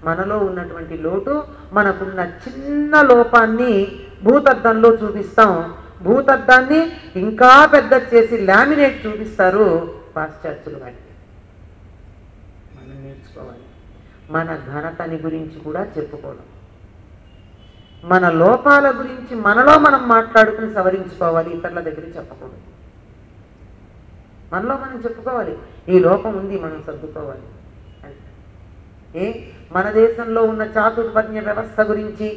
మనలో ఉన్నటువంటి లోటు, మనకున్న చిన్న లోపాన్ని భూతద్దంలో చూపిస్తాం. భూతద్దాన్ని ఇంకా పెద్ద చేసి లామినేట్ చూపిస్తారు పాశ్చాత్యులు. వాటిని మనం నేర్చుకోవాలి. మన ఘనతని గురించి కూడా చెప్పుకోవడం, మన లోపాల గురించి మనలో మనం మాట్లాడుకుని సవరించుకోవాలి, ఇతరుల దగ్గర చెప్పకూడదు. మనలో మనం చెప్పుకోవాలి, ఈ లోపం ఉంది, మనం సర్దుకోవాలి. మన దేశంలో ఉన్న చాతుర్వర్ణ్య వ్యవస్థ గురించి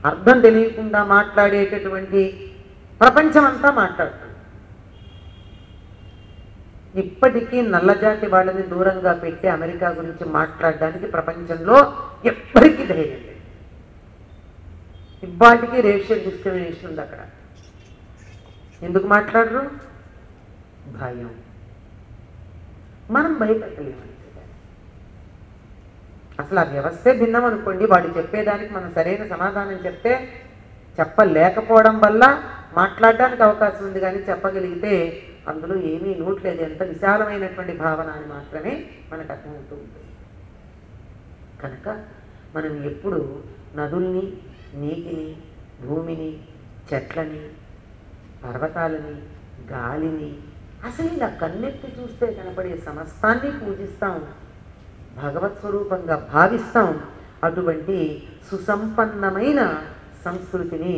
అర్థం తెలియకుండా మాట్లాడేటటువంటి ప్రపంచమంతా మాట్లాడుతుంది. ఇప్పటికీ నల్లజాతి వాళ్ళని దూరంగా పెట్టి అమెరికా గురించి మాట్లాడడానికి ప్రపంచంలో ఎప్పటికీ ధైర్యం లేదు. ఇవాటికి రేషియల్ డిస్క్రిమినేషన్ ఉంది అక్కడ. ఎందుకు మాట్లాడరు? భయం. మనం భయపెట్టలేము. అసలు ఆ వ్యవస్థే భిన్నం అనుకోండి, వాడు చెప్పేదానికి మనం సరైన సమాధానం చెప్తే, చెప్పలేకపోవడం వల్ల మాట్లాడడానికి అవకాశం ఉంది. కానీ చెప్పగలిగితే అందులో ఏమీ నోట్లేదు, ఎంత విశాలమైనటువంటి భావన అని మాత్రమే మనకు అర్థమవుతూ ఉంటుంది. కనుక మనం ఎప్పుడు నదుల్ని, నీటిని, భూమిని, చెట్లని, పర్వతాలని, గాలిని, అసలు ఇలా కన్నెత్తి చూస్తే కనపడే సమస్తాన్ని పూజిస్తాం, భగవత్ స్వరూపంగా భావిస్తాం. అటువంటి సుసంపన్నమైన సంస్కృతిని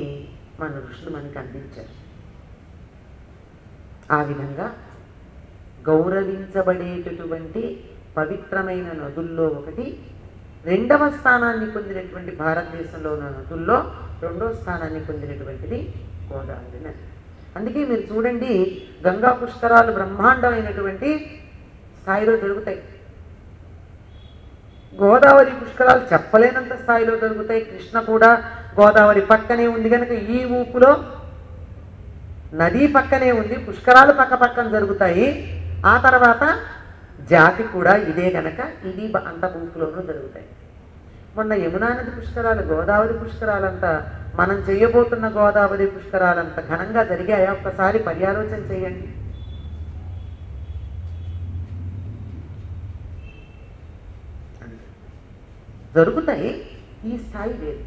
మన ఋషులు మనకి అందించారు. ఆ విధంగా గౌరవించబడేటటువంటి పవిత్రమైన నదుల్లో ఒకటి, రెండవ స్థానాన్ని పొందినటువంటి భారతదేశంలో ఉన్న నదుల్లో రెండవ స్థానాన్ని పొందినటువంటిది గోదావరి నది. అందుకే మీరు చూడండి, గంగా పుష్కరాలు బ్రహ్మాండమైనటువంటి స్థాయిలో జరుగుతాయి. గోదావరి పుష్కరాలు చెప్పలేనంత స్థాయిలో జరుగుతాయి. కృష్ణ కూడా గోదావరి పక్కనే ఉంది కనుక ఈ ఊపులో నది పక్కనే ఉంది, పుష్కరాలు పక్క పక్కన జరుగుతాయి. ఆ తర్వాత జాతి కూడా ఇదే కనుక ఇది అంత ఊపులోనూ జరుగుతాయి. మొన్న యమునా నది పుష్కరాలు, గోదావరి పుష్కరాలంతా, మనం చేయబోతున్న గోదావరి పుష్కరాలంత ఘనంగా జరిగాయా? ఒక్కసారి పర్యాలోచన చేయండి. జరుగుతాయి, ఈ స్థాయి లేదు.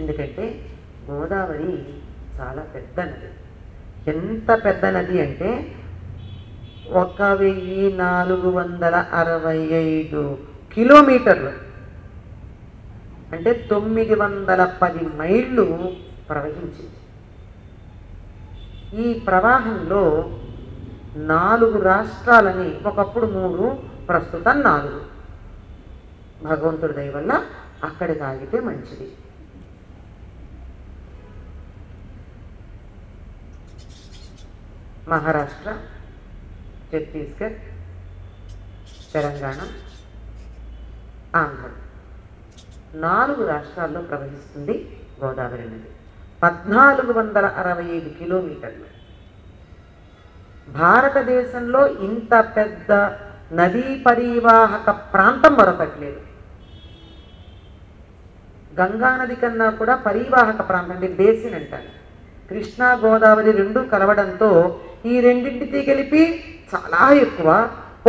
ఎందుకంటే గోదావరి చాలా పెద్ద నది. ఎంత పెద్ద నది అంటే 1465 కిలోమీటర్లు, అంటే 910 మైళ్ళు ప్రవహించింది. ఈ ప్రవాహంలో 4 రాష్ట్రాలని, ఒకప్పుడు 3, ప్రస్తుతం 4, భగవంతుడి దయ వల్ల అక్కడికి ఆగితే మంచిది. మహారాష్ట్ర, ఛత్తీస్గఢ్, తెలంగాణ, ఆంధ్ర 4 రాష్ట్రాల్లో ప్రవహిస్తుంది గోదావరి నది. 1465 కిలోమీటర్లు. భారతదేశంలో ఇంత పెద్ద నదీ పరివాహక ప్రాంతం మరొకట్లేదు. గంగానది కన్నా కూడా పరివాహక ప్రాంతం, అంటే బేసిన్ అంటారు. కృష్ణా గోదావరి రెండు కలవడంతో ఈ రెండింటికి కలిపి చాలా ఎక్కువ.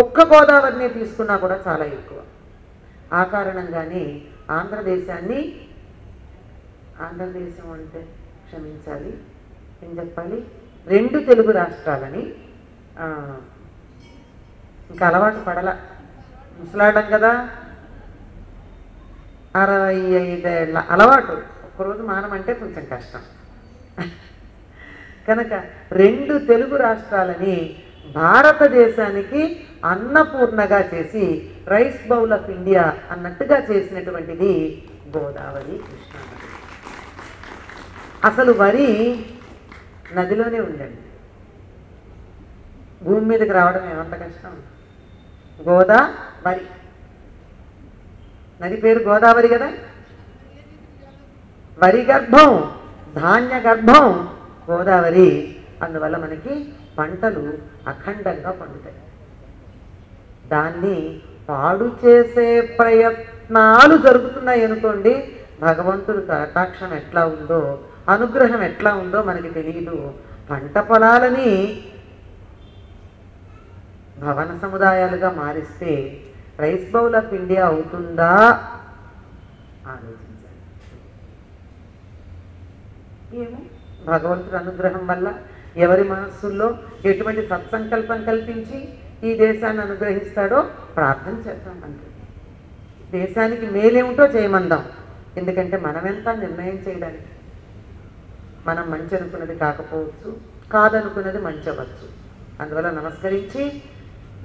ఒక్క గోదావరిని తీసుకున్నా కూడా చాలా ఎక్కువ. ఆ కారణంగానే ఆంధ్రదేశం అంటే క్షమించాలి, ఏం చెప్పాలి, 2 తెలుగు రాష్ట్రాలని ఇంకా అలవాటు పడల, ముసలాడడం కదా, 65 ఏళ్ళ అలవాటు, ఒక్కరోజు మానమంటే కొంచెం కష్టం. కనుక 2 తెలుగు రాష్ట్రాలని భారతదేశానికి అన్నపూర్ణగా చేసి, రైస్ బౌల్ ఆఫ్ ఇండియా అన్నట్టుగా చేసినటువంటిది గోదావరి కృష్ణా నది. అసలు వరి నదిలోనే ఉందండి, భూమి మీదకి రావడం ఏమంత కష్టం. గోదావరి నది పేరు గోదావరి కదా. వరి గర్భం, ధాన్య గర్భం గోదావరి. అందువల్ల మనకి పంటలు అఖండంగా పండుతాయి. దాన్ని పాడు చేసే ప్రయత్నాలు జరుగుతున్నాయి అనుకోండి, భగవంతుడు కటాక్షం ఎట్లా ఉందో, అనుగ్రహం ఎట్లా ఉందో మనకి తెలియదు. పంట పొలాలని భవన సముదాయాలుగా మారిస్తే రైస్ బౌల్ ఆఫ్ ఇండియా అవుతుందా ఆలోచించాలి. ఏమో భగవంతుడి అనుగ్రహం వల్ల ఎవరి మనస్సుల్లో ఎటువంటి సత్సంకల్పం కల్పించి ఈ దేశాన్ని అనుగ్రహిస్తాడో ప్రార్థన చేద్దాం. అంతే, దేశానికి మేలేమిటో చేయమందాం. ఎందుకంటే మనమెంత నిర్ణయం చేయడానికి. మనం మంచి అనుకున్నది కాకపోవచ్చు, కాదనుకున్నది మంచి అవ్వచ్చు. అందువల్ల నమస్కరించి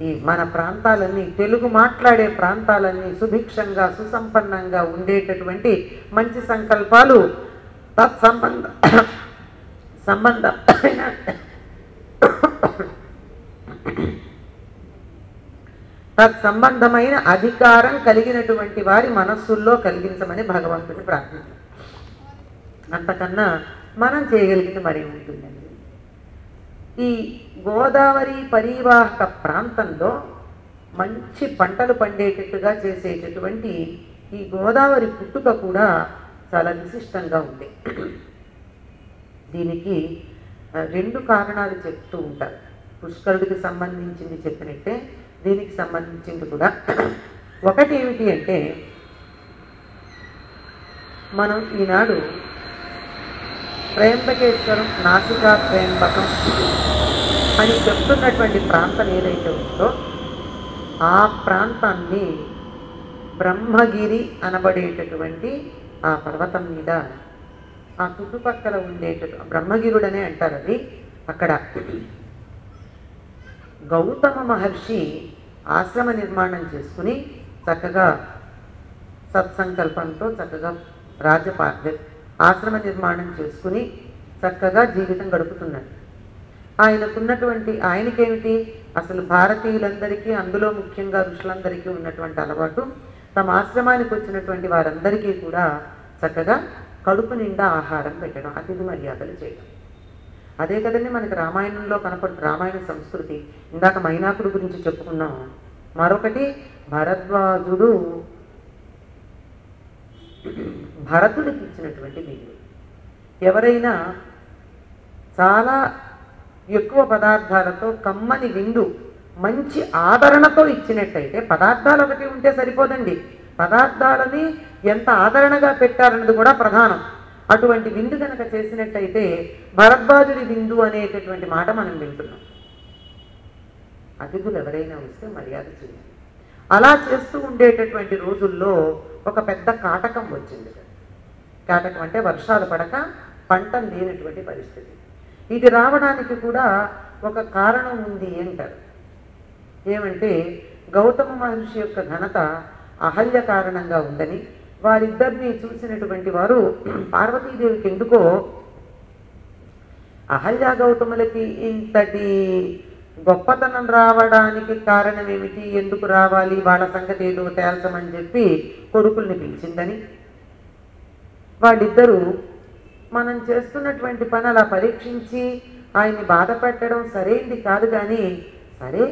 ఈ మన ప్రాంతాలన్నీ, తెలుగు మాట్లాడే ప్రాంతాలన్నీ సుభిక్షంగా సుసంపన్నంగా ఉండేటటువంటి మంచి సంకల్పాలు తత్సంబంధమైన అధికారం కలిగినటువంటి వారి మనస్సుల్లో కలిగించమని భగవంతుని ప్రార్థించాం. అంతకన్నా మనం చేయగలిగింది మరీ ఉంటుందండి. ఈ గోదావరి పరివాహక ప్రాంతంలో మంచి పంటలు పండేటట్టుగా చేసేటటువంటి ఈ గోదావరి పుట్టుక కూడా చాలా విశిష్టంగా ఉంది. దీనికి రెండు కారణాలు చెప్తూ ఉంటారు. పుష్కరుడికి సంబంధించింది చెప్పినట్టే దీనికి సంబంధించింది కూడా. ఒకటి ఏమిటి అంటే, మనం ఈనాడు త్రయంబకేశ్వరం, నాసికా త్రయంబకం అని చెప్తున్నటువంటి ప్రాంతం ఏదైతే ఉందో ఆ ప్రాంతాన్ని బ్రహ్మగిరి అనబడేటటువంటి ఆ పర్వతం మీద ఆ చుట్టుపక్కల బ్రహ్మగిరుడనే అంటారు. అది అక్కడ గౌతమ మహర్షి ఆశ్రమ నిర్మాణం చేసుకుని చక్కగా సత్సంకల్పంతో చక్కగా ఆశ్రమ నిర్మాణం చేసుకుని చక్కగా జీవితం గడుపుతున్నాడు. ఆయనకేమిటి అసలు భారతీయులందరికీ, అందులో ముఖ్యంగా ఋషులందరికీ ఉన్నటువంటి అలవాటు తమ ఆశ్రమానికి వచ్చినటువంటి వారందరికీ కూడా చక్కగా కడుపు నిండా ఆహారం పెట్టడం, అతిథి మర్యాదలు చేయడం. అదే కదండి మనకి రామాయణంలో రామాయణ సంస్కృతి. ఇందాక మైనాకుడు గురించి చెప్పుకున్నాం. మరొకటి భరద్వాజుడు భరతుడికి ఇచ్చినటువంటి విందు. ఎవరైనా చాలా ఎక్కువ పదార్థాలతో కమ్మని విందు మంచి ఆదరణతో ఇచ్చినట్టయితే, పదార్థాలు ఒకటి ఉంటే సరిపోదండి, పదార్థాలని ఎంత ఆదరణగా పెట్టారన్నది కూడా ప్రధానం. అటువంటి విందు కనుక చేసినట్టయితే భరద్వాజుడి విందు అనేటటువంటి మాట మనం వింటున్నాం. అతిథులు ఎవరైనా వస్తే మర్యాద చేయాలి. అలా చేస్తూ ఉండేటటువంటి రోజుల్లో ఒక పెద్ద కాటకం వచ్చింది. కాటకం అంటే వర్షాలు పడక పంటలు లేనటువంటి పరిస్థితి. ఇది రావడానికి కూడా ఒక కారణం ఉంది అంటారు. ఏమంటే గౌతమ మహర్షి యొక్క ఘనత అహల్య కారణంగా ఉందని, వారిద్దరిని చూసినటువంటి వారు పార్వతీదేవికి ఎందుకో అహల్య గౌతములకి ఇంతటి గొప్పతనం రావడానికి కారణం ఏమిటి, ఎందుకు రావాలి, వాళ్ళ సంగతి ఏదో తేల్చమని చెప్పి కొడుకుల్ని పిలిచిందని, వాళ్ళిద్దరూ మనం చేస్తున్నటువంటి పని అలా పరీక్షించి ఆయన్ని బాధ పెట్టడం సరైంది కాదు. కానీ సరే,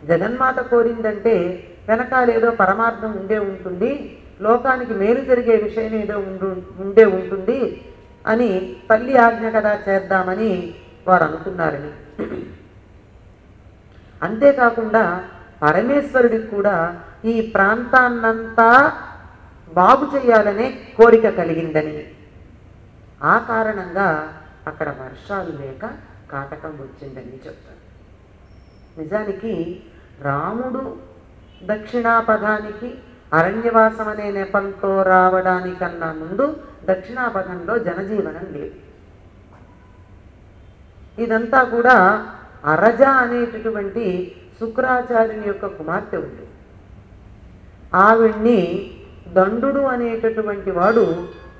జగన్మాత కోరిందంటే వెనకాలేదో పరమార్థం ఉండే ఉంటుంది, లోకానికి మేలు జరిగే విషయం ఏదో ఉండే ఉంటుంది అని తల్లి ఆజ్ఞ కదా చేద్దామని వారు అనుకున్నారని. అంతేకాకుండా పరమేశ్వరుడికి కూడా ఈ ప్రాంతాన్నంతా బాగు చేయాలనే కోరిక కలిగిందని, ఆ కారణంగా అక్కడ వర్షాలు లేక కాటకం వచ్చిందని చెప్తారు. నిజానికి రాముడు దక్షిణాపథానికి అరణ్యవాసం అనే నెపంతో రావడానికన్నా ముందు దక్షిణాపథంలో జనజీవనం లేదు. ఇదంతా కూడా అరజ అనేటటువంటి శుక్రాచార్యుని యొక్క కుమార్తె ఉంది. ఆవిడ్ని దండు అనేటటువంటి వాడు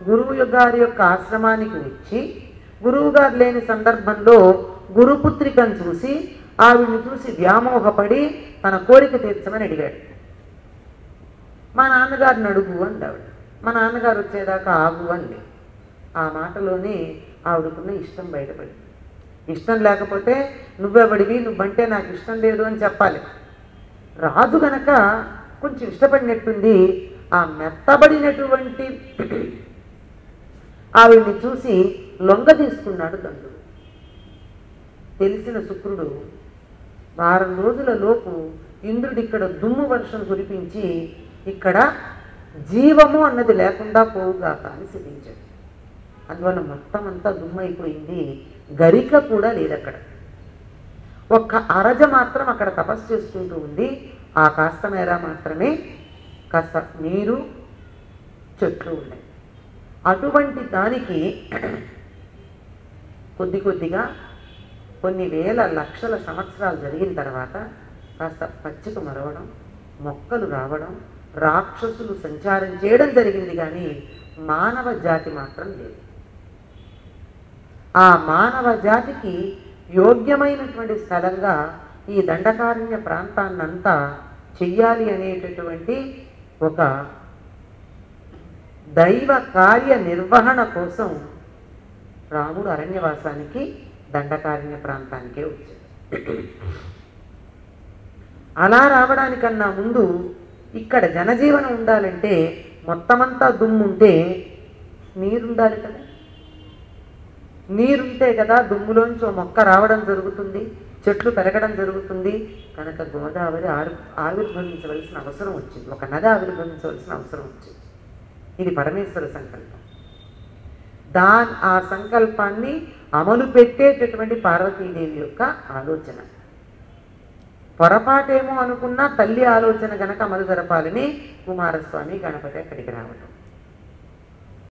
గురువు గారి యొక్క ఆశ్రమానికి వచ్చి, గురువు గారు లేని సందర్భంలో గురుపుత్రికను చూసి ఆవిడ్ని చూసి వ్యామోహపడి తన కోరిక తీర్చమని అడిగాడు. మా నాన్నగారిని అడుగు అంది ఆవిడ. మా నాన్నగారు వచ్చేదాకా ఆగు అంది. ఆ మాటలోనే ఆవిడకున్న ఇష్టం బయటపడింది. ఇష్టం లేకపోతే నువ్వెవడివి, నువ్వంటే నాకు ఇష్టం లేదు అని చెప్పాలి. రాజు గనక కొంచెం ఇష్టపడినట్టుంది. ఆ మెత్తబడినటువంటి ఆవిడ్ని చూసి లొంగ తీసుకున్నాడు దండు. తెలిసిన శుక్రుడు వారం రోజుల లోపు ఇంద్రుడు ఇక్కడ దుమ్ము వర్షం కురిపించి ఇక్కడ జీవము అన్నది లేకుండా పోవుగాక అని సిద్ధించాడు. అందువల్ల మొత్తం అంతా దుమ్మైపోయింది, గరిక కూడా లేదు అక్కడ. ఒక్క అరజ మాత్రం అక్కడ తపస్సు చేసుకుంటూ ఉంది. ఆ కాస్త మేర మాత్రమే కాస్త నీరు, చెట్లు ఉన్నాయి. అటువంటి దానికి కొద్ది కొద్దిగా కొన్ని వేల లక్షల సంవత్సరాలు జరిగిన తర్వాత కాస్త పచ్చిక మరవడం, మొక్కలు రావడం, రాక్షసులు సంచారం చేయడం జరిగింది. కానీ మానవ జాతి మాత్రం లేదు. ఆ మానవ జాతికి యోగ్యమైనటువంటి స్థలంగా ఈ దండకారణ్య ప్రాంతాన్నంతా చెయ్యాలి అనేటటువంటి ఒక దైవ కార్య నిర్వహణ కోసం రాముడు అరణ్యవాసానికి దండకారణ్య ప్రాంతానికే వచ్చాడు. అలా రావడానికన్నా ముందు ఇక్కడ జనజీవనం ఉండాలంటే మొత్తమంతా దుమ్ముంటే నీరుండాలి కదా. నీరుంటే కదా దుమ్ములోంచి ఓ మొక్క రావడం జరుగుతుంది, చెట్లు పెరగడం జరుగుతుంది. కనుక గోదావరి ఆవిర్భవించవలసిన అవసరం వచ్చింది, ఒక నది ఆవిర్భవించవలసిన అవసరం వచ్చింది. ఇది పరమేశ్వర సంకల్పం. ఆ సంకల్పాన్ని అమలు పెట్టేటటువంటి పార్వతీదేవి యొక్క ఆలోచన. పొరపాటేమో అనుకున్నా తల్లి ఆలోచన గనక అమలు జరపాలని కుమారస్వామి, గణపతి అక్కడికి రావటం.